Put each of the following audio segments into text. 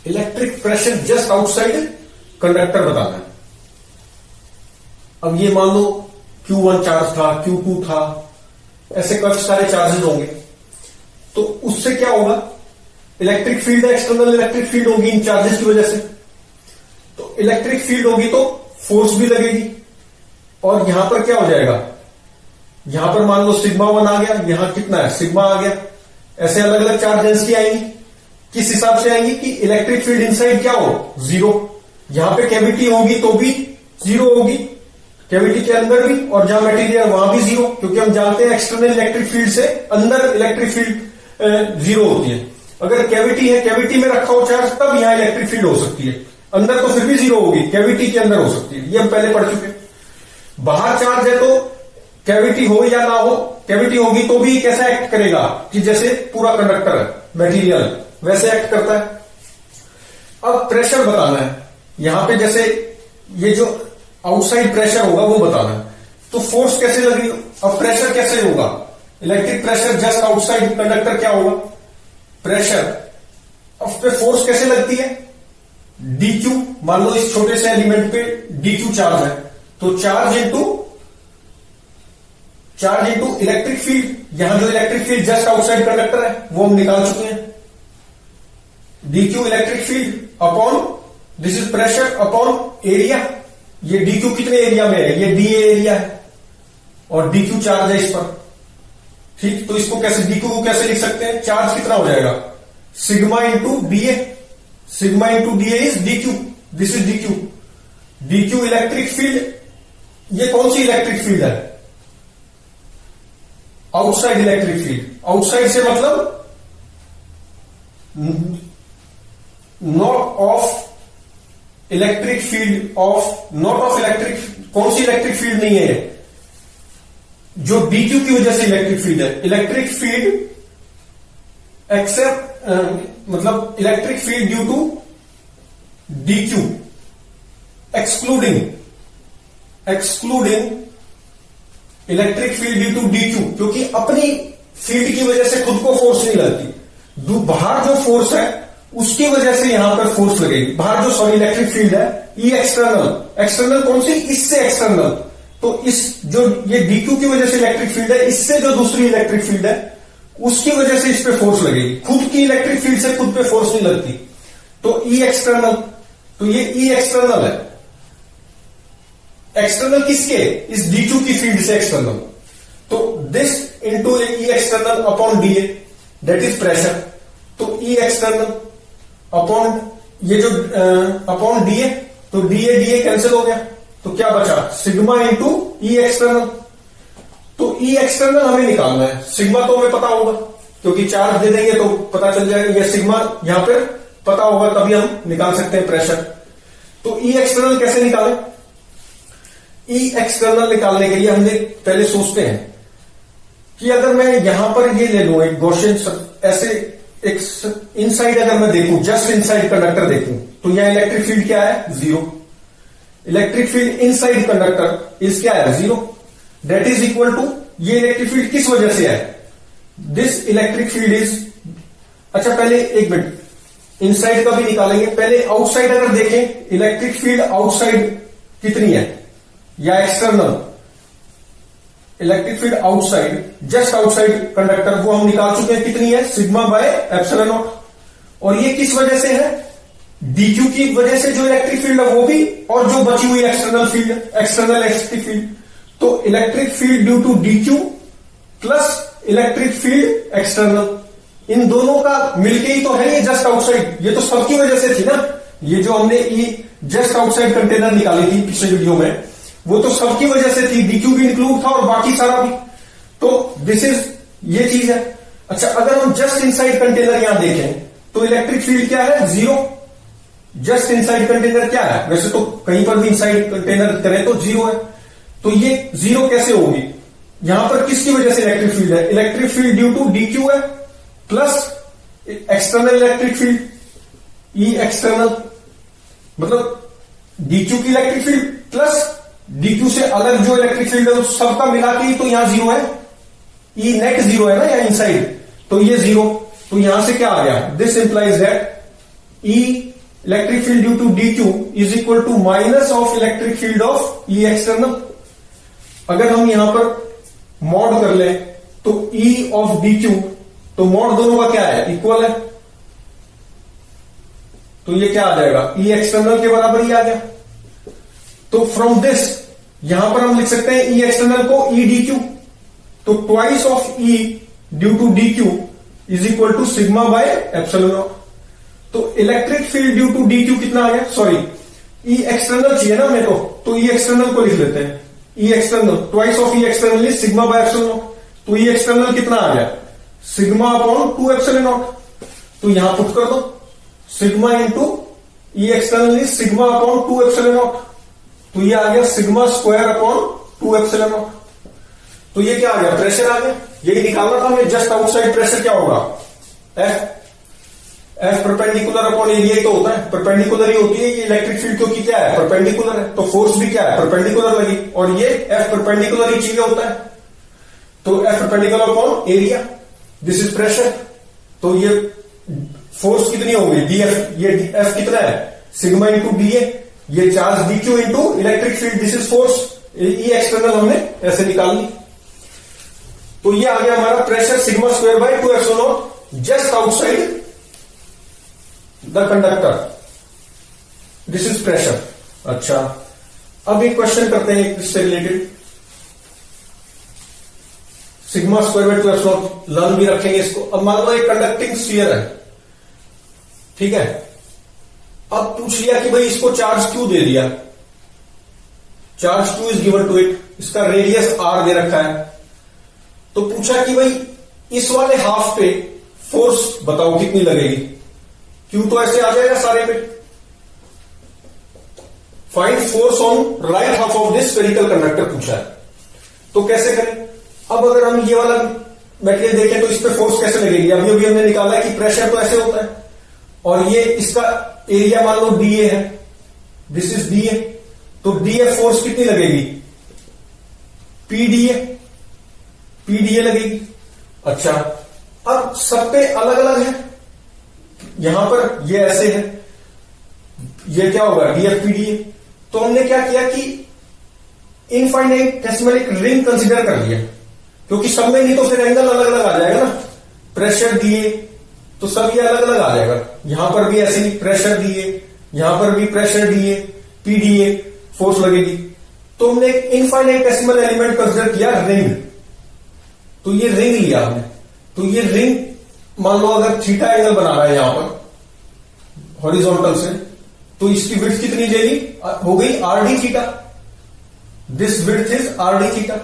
Electric pressure just outside conductor बताना है। अब ये मान लो Q1 चार्ज था, Q2 था, ऐसे काफी सारे चार्जेस होंगे, तो उससे क्या होगा, electric field, external electric field होगी इन चार्जेस की वजह से। तो इलेक्ट्रिक फील्ड होगी तो फोर्स भी लगेगी, और यहां पर क्या हो जाएगा, यहां पर मान लो सिग्मा 1 आ गया, यहां कितना है, सिग्मा आ गया। ऐसे अलग अलग चार्ज डेंसिटी आएंगी, किस हिसाब से आएंगी कि इलेक्ट्रिक फील्ड इनसाइड क्या हो, जीरो। यहां पे कैविटी होगी तो भी जीरो होगी, कैविटी के अंदर भी, और जहां मटेरियल वहां भी जीरो, क्योंकि हम जानते हैं एक्सटर्नल इलेक्ट्रिक फील्ड से अंदर इलेक्ट्रिक फील्ड जीरो होती है। अगर कैविटी है, कैविटी में रखा हो चार्ज, तब यहां इलेक्ट्रिक फील्ड हो सकती है, अंदर तो फिर भी जीरो होगी, कैविटी के अंदर हो सकती है, ये हम पहले पढ़ चुके हैं। बाहर चार्ज है तो कैविटी हो या ना हो, कैविटी होगी तो भी कैसा एक्ट करेगा कि जैसे पूरा कंडक्टर है मटेरियल, वैसे एक्ट करता है। अब प्रेशर बताना है, यहां पे जैसे ये जो आउटसाइड प्रेशर होगा वो बताना है, तो फोर्स कैसे लगेगी। अब प्रेशर कैसे होगा, electric pressure just outside conductor क्या होगा, प्रेशर। अब पे फोर्स कैसे लगती है, dq, मान लो इस छोटे से एलिमेंट पे dq चार्ज है, तो चार्ज इंटू इलेक्ट्रिक फील्ड। यहां जो electric field just outside conductor है वो हम निकाल चुके हैं, dq electric field upon this is pressure upon area. ये dq कितने एरिया में है, ये dA एरिया है, और dq चार्ज है इस पर, ठीक। तो इसको कैसे, dq को कैसे लिख सकते हैं, चार्ज कितना हो जाएगा, sigma into dA, sigma into dA is dq, this is dq electric field. ये कौन सी इलेक्ट्रिक फील्ड है, आउटसाइड इलेक्ट्रिक फील्ड। आउटसाइड से मतलब not of electric field of, not of electric, कौन सी इलेक्ट्रिक फील्ड नहीं है, जो dq की वजह से इलेक्ट्रिक फील्ड है। इलेक्ट्रिक फील्ड एक्सेप्ट मतलब electric field due to dq, excluding electric field due to dq, क्योंकि अपनी फील्ड की वजह से खुद को फोर्स नहीं लगती, बाहर जो फोर्स है उसकी वजह से यहां पर फोर्स लगेगी। बाहर जो सॉरी इलेक्ट्रिक फील्ड है, ये एक्सटर्नल कौन सी, इससे एक्सटर्नल, तो इस जो ये dq की वजह से इलेक्ट्रिक फील्ड है, इससे जो दूसरी इलेक्ट्रिक फील्ड है उसकी वजह से इस पे फोर्स लगेगी। खुद की इलेक्ट्रिक फील्ड से खुद पे फोर्स नहीं लगती, तो ई एक्सटर्नल, तो ये ई एक्सटर्नल है। एक्सटर्नल किसके, इस dq की फील्ड से एक्सटर्नल, तो this into E external upon dA, that is pressure. तो ई एक्सटर्नल अपॉन ये जो अपॉन dA, तो dA कैंसिल हो गया, तो क्या बचा, सिग्मा इंटू ई एक्सटर्नल। तो ई एक्सटर्नल हमें निकालना है, सिग्मा तो हमें पता होगा क्योंकि चार्ज दे देंगे तो पता चल जाएगा, ये सिग्मा यहां पर पता होगा, तभी हम निकाल सकते हैं प्रेशर। तो ई एक्सटर्नल कैसे निकालें, ई एक्सटर्नल निकालने के लिए हम पहले सोचते हैं कि अगर मैं यहां पर ये ले लूं एक गॉसियन, ऐसे एक इनसाइड अगर मैं देखूं, जस्ट इनसाइड कंडक्टर देखूं, तो यहां इलेक्ट्रिक फील्ड क्या है, जीरो। Electric field inside conductor is क्या है, जीरो। दैट इज इक्वल टू, ये इलेक्ट्रिक फील्ड किस वजह से है, दिस इलेक्ट्रिक फील्ड इज, अच्छा पहले एक मिनट, इनसाइड का भी निकालेंगे, पहले आउटसाइड अगर देखें, इलेक्ट्रिक फील्ड आउटसाइड कितनी है, या external electric field outside, just outside conductor, वो हम निकाल चुके हैं, कितनी है, सिग्मा बाय एप्सिलॉन नॉट। और ये किस वजह से है, dq की वजह से जो इलेक्ट्रिक फील्ड है वो भी, और जो बची हुई external field, external electric field. तो electric field due to dq plus electric field external, इन दोनों का मिलके ही तो है ये जस्ट आउटसाइड, ये तो सबकी वजह से थी ना, ये जो हमने ये जस्ट आउटसाइड कंटेनर निकाली थी पिछले वीडियो में, वो तो सबकी वजह से थी, dq भी इंक्लूड था और बाकी सारा भी, तो दिस इज ये चीज है। अच्छा अगर हम जस्ट इनसाइड कंटेनर यहां देखें तो इलेक्ट्रिक फील्ड क्या है, जीरो। जस्ट इनसाइड कंटेनर क्या है, वैसे तो कहीं पर भी इनसाइड कंटेनर करें तो जीरो है, तो ये जीरो कैसे होगी, यहां पर किसकी वजह से इलेक्ट्रिक फील्ड है, electric field due to dq है plus external electric field E external, मतलब dq की इलेक्ट्रिक फील्ड प्लस dq से अलग जो इलेक्ट्रिक फील्ड है उस सबका मिला के ही तो यहां जीरो है, ई नेट जीरो है ना यहाँ इनसाइड, तो ये जीरो, तो यहां से क्या आ गया, this implies that E electric field due to D Q is equal to minus of electric field of E external. अगर हम यहां पर मॉड कर ले तो ई ऑफ डी क्यू, तो मॉड दोनों का क्या है, इक्वल है, तो ये क्या आ जाएगा, ई एक्सटर्नल के बराबर ही आ गया। तो फ्रॉम दिस यहां पर हम लिख सकते हैं ई एक्सटर्नल को ई डी क्यू, तो twice of E due to D Q is equal to sigma by epsilon naught. तो electric field due to D Q कितना आ गया, सॉरी ई एक्सटर्नल चाहिए ना मेरे को, तो ई एक्सटर्नल को लिख लेते हैं, E external twice of E external is sigma by epsilon naught. तो ई एक्सटर्नल कितना आ गया, सिग्मा अपॉन 2 एप्सिलॉन नॉट। तो यहां पुट कर दो, sigma into E external is sigma upon 2 epsilon naught, तो ये आ गया sigma square upon 2 epsilon naught. तो ये क्या आ गया, प्रेशर आ गया, यही निकालना था हमें, जस्ट आउटसाइड प्रेशर क्या होगा, F, F perpendicular upon area ही तो होता है, परपेंडिकुलर ही होती है ये इलेक्ट्रिक फील्ड, क्योंकि क्या है, परपेंडिकुलर है, तो फोर्स भी क्या है, परपेंडिकुलर लगी, और ये एफ परपेंडिकुलर ही चाहिए होता है, तो F perpendicular upon area, this is pressure. तो ये फोर्स कितनी होगी, डीएफ, ये एफ कितना है, सिग्मा इंटू डीए, ये charge dq into electric field, this is force, E external हमने ऐसे निकाल ली। तो ये आ गया हमारा pressure sigma square by 2 epsilon naught just outside the conductor, this is pressure. अच्छा, अब एक क्वेश्चन करते हैं इससे related, sigma square by 2 epsilon naught learn भी रखेंगे इसको। अब मान लो एक कंडक्टिंग स्फीयर है, ठीक है, अब पूछ लिया कि भाई इसको चार्ज क्यू दे दिया, charge Q is given to it, इसका रेडियस आर दे रखा है, तो पूछा कि भाई इस वाले हाफ पे फोर्स बताओ कितनी लगेगी, क्यू तो ऐसे आ जाएगा सारे पे, find force on right half of this spherical conductor पूछा है, तो कैसे करें। अब अगर हम ये वाला मटेरियल देखें तो इस पे फोर्स कैसे लगेगी, अभी अभी हमने निकाला है कि प्रेशर तो ऐसे होता है, और ये इसका एरिया मान लो डीए है, दिस इज डीए, तो डीए फोर्स कितनी लगेगी, पीडीए, पीडीए लगेगी। अच्छा, अब सब पे अलग अलग है, यहां पर ये ऐसे है, ये क्या होगा, डीएफ पीडीए। तो हमने क्या किया कि इनफाइनाइटेसिमल एक रिंग कंसीडर कर लिया, क्योंकि सब में नहीं तो फिर एंगल अलग अलग आ जाएगा ना, प्रेशर दिए तो सब ये अलग अलग आ जाएगा, यहां पर भी ऐसे ही प्रेशर दिए, यहां पर भी प्रेशर दिए, पीडीए फोर्स लगेगी। तो हमने एक इनफाइनाइटेसिमल एलिमेंट कंसीडर किया, रिंग, तो ये रिंग लिया हमने, तो ये रिंग मान लो अगर थीटा एंगल बना रहा है यहां पर हॉरिजॉन्टल से, तो इसकी विड्थ कितनी जाएगी, हो गई are D theta, this width is are D theta,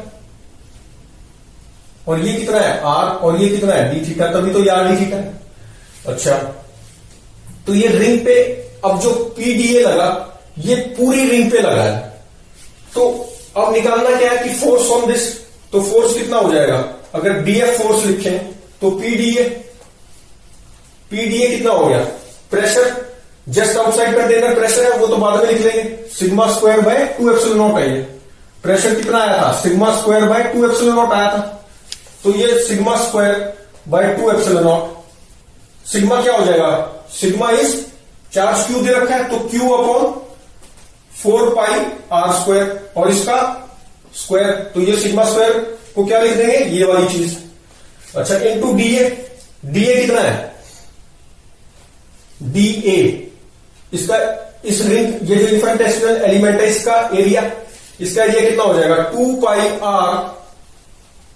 और ये कितना है आर, और ये कितना है डी थीटा, तभी तो ये आर डी थीटा है। अच्छा, तो ये रिंग पे अब जो पीडीए लगा ये पूरी रिंग पे लगा है, तो अब निकालना क्या है कि फोर्स ऑन दिस, तो फोर्स कितना हो जाएगा, अगर डीएफ फोर्स लिखें तो पीडीए, पीडीए कितना हो गया, pressure just outside container pressure है, वो तो बाद में लिख लेंगे, sigma square by 2 epsilon naught है ये, प्रेशर कितना आया था, sigma square by 2 epsilon naught आया था, तो ये sigma square by 2 epsilon naught, sigma क्या हो जाएगा, सिग्मा इज चार्ज क्यू दे रखा है, तो Q upon 4 pi R square, और इसका स्क्वायर, तो ये सिग्मा स्क्वायर को क्या लिख देंगे, ये वाली चीज। अच्छा, इनटू डीए, डीए कितना है, डीए, इसका इस रिंग, ये जो इनफाइनाइटेसिमल एलिमेंट है इसका एरिया, इसका एरिया कितना हो जाएगा,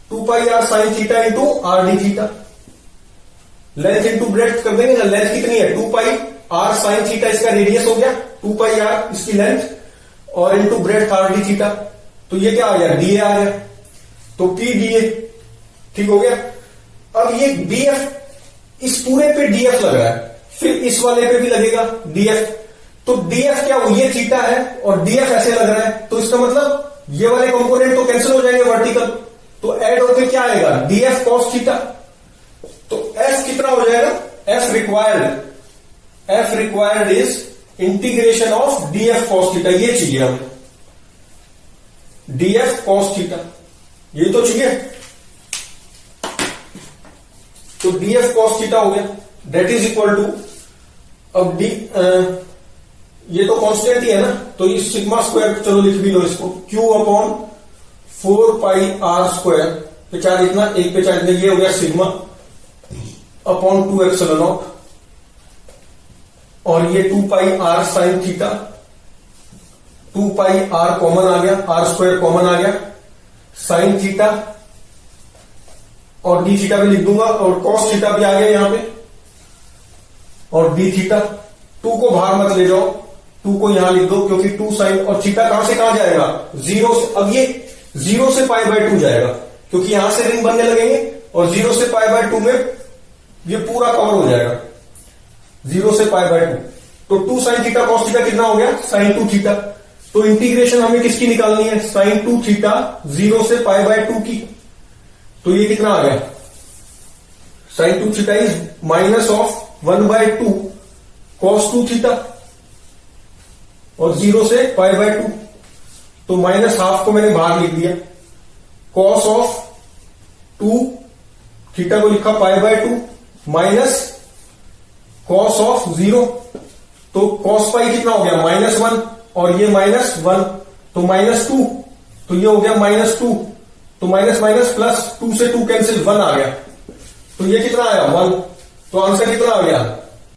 2 pi R sine theta into R D theta, length into breadth कर देंगे ना, लेंथ कितनी है 2 पाई आर साइन थीटा, इसका रेडियस हो गया 2 पाई आर इसकी लेंथ, और into breadth R D theta, तो ये क्या आ गया, डीए आ गया, तो पी डीए, ठीक हो गया। अब ये डीएफ, इस पूरे पे डीएफ लग रहा है, फिर इस वाले पे भी लगेगा डीएफ, तो डीएफ क्या हो, ये थीटा है और डीएफ ऐसे लग रहा है, तो इसका मतलब ये वाले कंपोनेंट तो कैंसिल हो जाएंगे वर्टिकल, तो ऐड होकर क्या आएगा, डीएफ कॉस थीटा, तो एफ कितना हो जाएगा, F required is integration of DF cos theta, ये चाहिए हमें, डीएफ कॉस थीटा, ये तो चाहिए, तो डीएफ कॉस थीटा हो गया, दैट इज इक्वल टू, अब ये तो कांस्टेंट ही है ना, तो इस सिग्मा स्क्वायर चलो लिख भी लो इसको, Q upon 4 pi R square पे चार इतना, एक पे चार इतना, ये हो गया सिग्मा अपॉन 2 एप्सिलॉन नॉट, और ये 2 pi R sine theta, 2 pi R common आ गया, आर स्क्वायर कॉमन आ गया, साइन थीटा और डी थीटा भी लिख दूंगा, और कॉस थीटा भी आ गया यहां पे, और डी थीटा। 2 को बाहर मत ले जाओ, 2 को यहां लिख दो, क्योंकि 2 साइन, और थीटा कहां से कहां जाएगा, 0 से, अब ये 0 से पाई बाय 2 जाएगा, क्योंकि यहां से रिंग बनने लगेंगे, और 0 से पाई बाय 2 में ये पूरा कवर हो जाएगा, 0 से पाई बाय 2। तो 2 साइन थीटा कॉस थीटा कितना हो गया, साइन 2 थीटा। तो इंटीग्रेशन हमें किसकी निकालनी है, साइन 2 थीटा 0 से पाई बाय 2 की। तो ये कितना आ गया, sine 2 theta is minus of 1/2 cos 2 theta, और 0 से पाई बाय 2, तो माइनस हाफ को मैंने बाहर लिख दिया, कॉस ऑफ 2 थीटा को लिखा pi by 2 minus cos of 0, तो कॉस पाई कितना हो गया, -1, और ये -1, तो -2, तो ये हो गया -2, तो माइनस माइनस प्लस 2 से 2 कैंसिल, 1 आ गया, तो ये कितना आया 1, तो आंसर कितना आ गया